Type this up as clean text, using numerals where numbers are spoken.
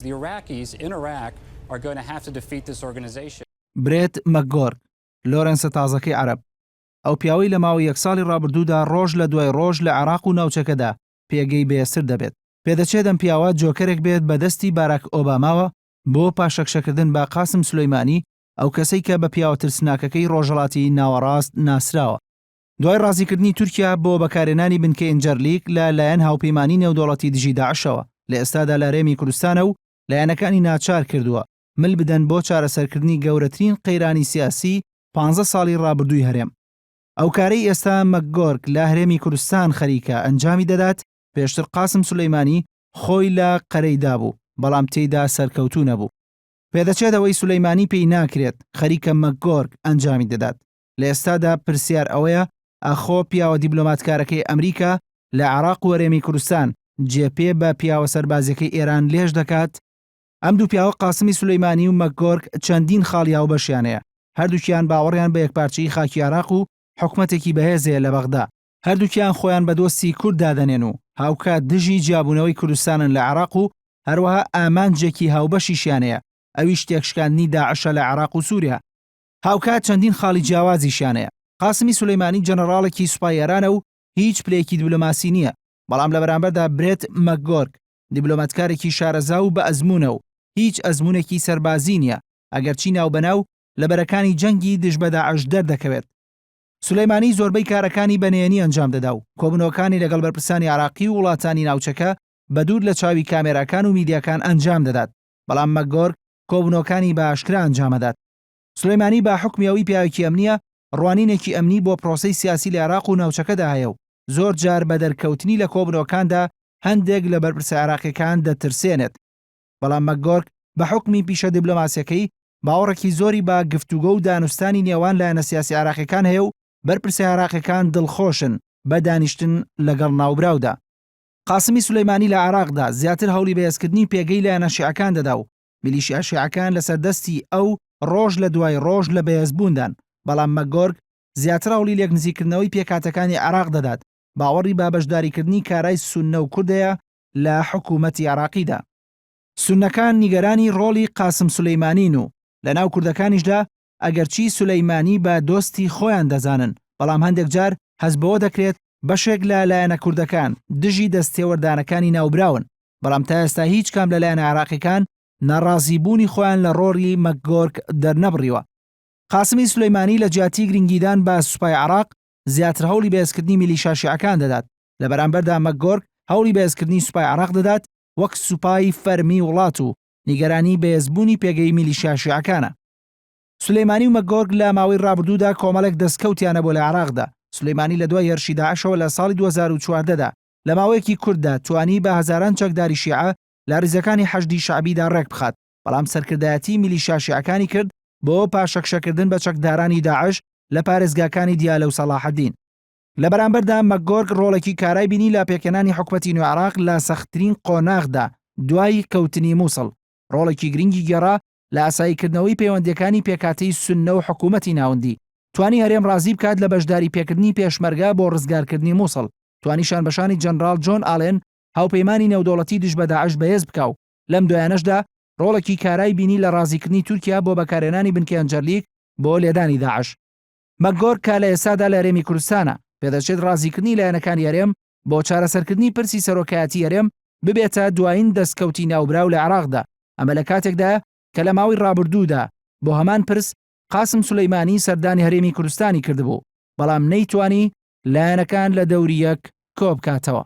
The Iraqis in Iraq are going to have to defeat this organization. برێت مەکگۆرک لۆرەنسە تازەکەی عەرب ئەو پیاوەی لە ماوەی یەک ساڵی ڕابردوودا ڕۆژ لە دوای ڕۆژ لە عێراق و ناوچەکەدا پێگەی بەهێزتر دەبێت. پێدەچێت ئەم پیاوە جۆکەرێک بێت بەدەستی باراک ئۆباماوە بۆ پاشەکشەکردن بە قاسم سولەیمانی، ئەو کەسەی کە بە پیاوە ترسناکەکەی ڕۆژهەڵاتی ناوەڕاست ناسراوە. دوای ڕازیکردنی تورکیا بۆ بەکارهێنانی بنکەی ئەنجەرلیک لە لایەن هاوپەیمانی نێودەوڵەتی دژی داعشەوە لە ئێستادا لە هەرێمی کوردستانە و لایەنەکانی ناچار کردووە مل بدەن بۆ چارەسەرکردنی گەورەترین قەیرانی سیاسی 15 ساڵی ڕابردووی هەرێم. ئەو کارەی ئێستا مەکگۆرک لە هەرێمی کوردستان خەریکە ئەنجامی دەدات پێشتر قاسم سولەیمانی خۆی لە قەرەیدا بوو، بەڵام تێیدا سەرکەوتوو نەبوو. پێدەچێت ئەوەی سولەیمانی پێی ناکرێت خەریکە مەکگۆرک ئەنجامی دەدات. لە ئێستادا پرسیار ئەوەیە ئەخۆ پیاوە دیبلۆماتکارەکەی ئەمریکا لە عێراق و هەرێمی کوردستان جێپێ بە پیاوە سەربازیەکەی ئێران لێژ دەکات. ئەم دوو پیاوە قاسمی سولەیمانی و مەکگۆرک چەندین خاڵیا و بەشیانەیە. هەردووکیان باوەڕیان بە یەکپارچەی خاکی عێراق و حکومەتێکی بەهێزەیە لە بەغدا. هەردووکیان خۆیان بە دۆستی کورد دادەنێن و هاوکات دژی جیابوونەوەی کوردستانن لە عێراق و هەروەها ئامانجێکی هاوبەشیشیانەیە، ئەویش تێکشکاندنی داعشە لە عێراق و سووریا. هاوکات چەندین خاڵی جیاوازیشیانەیە. قاسمی سولەیمانی جەنەڕاڵێکی سوپای ئێرانە و هیچ پلەیەکی دیبلۆماسی نییە، بەڵام لە بەرامبەردا برێت مەکگۆرک دیبلۆماتکارێکی شارەزا و بە ئەزموونە و هیچ ئەزمونێکی سەربازی نییە، ئەگەرچی ناوبەناو لە بەرەکانی جەنگی دژ بە داعش دەردەکەوێت. سولەیمانی زۆربەی کارەکانی بەنهێنی ئەنجام دەدا و کۆبنەوەکانی لەگەڵ بەرپرسانی عێراقی و وڵاتانی ناوچەکە بە دوور لە چاوی کامێراکان و میدیاکان ئەنجام دەدات، بەڵام مەکگۆرک کۆبنەوەکانی بە ئاشکرا ئەنجامەدات. سولەیمانی بە حکمیەوەی پیاوێکی ئەمنیە ڕوانینێکی ئەمنی بۆ پرۆسەی سیاسی لە عێراق و ناوچەکەدا هەیە و زۆر جار بە دەرکەوتنی لە کۆبنەوەکاندا هەندێک لە بەرپرسە عێراقیەکان دەترسێنێت. بەڵام مەکگۆرک بە حکمی پیشە دیبلۆماسیەکەی باوەڕێکی زۆری بە گفتوگۆ و دانوستانی نێوان لایەنە سیاسی عێراقیەکان هەیە و بەرپرسە عێراقیەکان دڵخۆشن بە دانیشتن لەگەڵ ناوبراودا. قاسمی سولەیمانی لە عێراقدا زیاتر هەوڵی بەهێزکردنی پێگەی لایەنە شیعەکان دەدا و میلیشیا شیعەکان لەسەر دەستی ئەو ڕۆژ لە دوای ڕۆژ لە بەهێزبووندان، بەڵام مەکگۆرک زیاتر هەوڵی لێکنزیکردنەوەی پێکاتەکانی عێراق دەدات، باوەڕی با بەشداریکردنی کارای سوننە و کوردەیە لە حکوومەتی عێراقیدا. سوننەکان نیگەرانی ڕۆڵی قاسم سولەیمانین و لە ناو کوردەکانیشدا ئەگەرچی سولەیمانی بە دۆستی خۆیان دەزانن، بەڵام هەندێک جار هەز بەوە دەکرێت بەشێک لە لایەنە کوردەکان دژی دەستێوەردانەکانی ناوبراون، بەڵام تا ئێستا هیچ کام لە لایەنە عێراقیەکان ناڕازیبوونی خۆیان لە ڕۆڵی مەکگۆرک دەرنەبڕیوە. قاسمی سولەیمانی لە جیاتی گرنگیدان بە سوپای عێراق زیاتر هەوڵی بەهێزکردنی میلیشیا شیعەکان دەدات، لە بەرامبەردا مەکگۆرک هەوڵی بەهێزکردنی سوپای عێراق دەدات وەک سوپای فەرمی وڵات و نیگەرانی بەهێزبوونی پێگەی میلیشیا شیعەکانە. سولەیمانی و مەکگۆرک لە ماوەی ڕابردوودا کۆمەڵێک دەستکەوتیانە بۆ لە عێراقدا. سولەیمانی لە دوای هێرشی داعشەوە لە ساڵی 2014دا لە ماوەیەکی کورددا توانی بە هەزاران چەکداری شیعە لە ریزەکانی حەشدی شەعبیدا ڕێک بخات، بەڵام سەرکردایەتی میلیشیا شیعەکانی کرد بۆ پاشەکشەکردن بە چەکدارانی داعش لە پارێزگاکانی دیالە و سەلاحەدین. لە بەرامبەردا مەکگۆرک ڕۆڵێکی کارای بینی لە پێکەنانی حکومەتی نوێ عێراق لە سەختترین قۆناغدا دوای کەوتنی مووسڵ، ڕۆڵێکی گرنگی گێڕا لە ئاساییکردنەوەی پەیوەندیەکانی پێکاتەی سوننە و حکوومەتی ناوەندی. توانی هەرێم ڕازی بکات لە بەشداری پێکردنی پێشمەرگا بۆ ڕزگارکردنی مووسڵ، توانیشان بەشانی جەنرال جۆن ئالێن هاوپەیمانی نێودەوڵەتی دژ بە داعش بەهێز بکاو. لەم دوایانەشدا ڕۆڵێکی کارای بینی لە ڕازیکردنی تورکیا بۆ بەکارهێنانی بنکەی ئەنجەرلیک بۆ لێدانی داعش. مەکگۆرک کە لە ئێستادا لە هەرێمی کوردستانە پێدەچێت ڕازیکردنی لایەنەکانی هەرێم بۆ چارەسەرکردنی پرسی سەرۆکایەتی هەرێم ببێتە دوایین دەستکەوتی ناوبراو لە عێراقدا. ئەمە لە کاتێکدا کە لە ماوەی ڕابردوودا بۆ هەمان پرس قاسم سولەیمانی سەردانی هەرێمی کوردستانی کردبوو، بەڵام نەیتوانی لایەنەکان لە دەوری یەک کۆ بکاتەوە.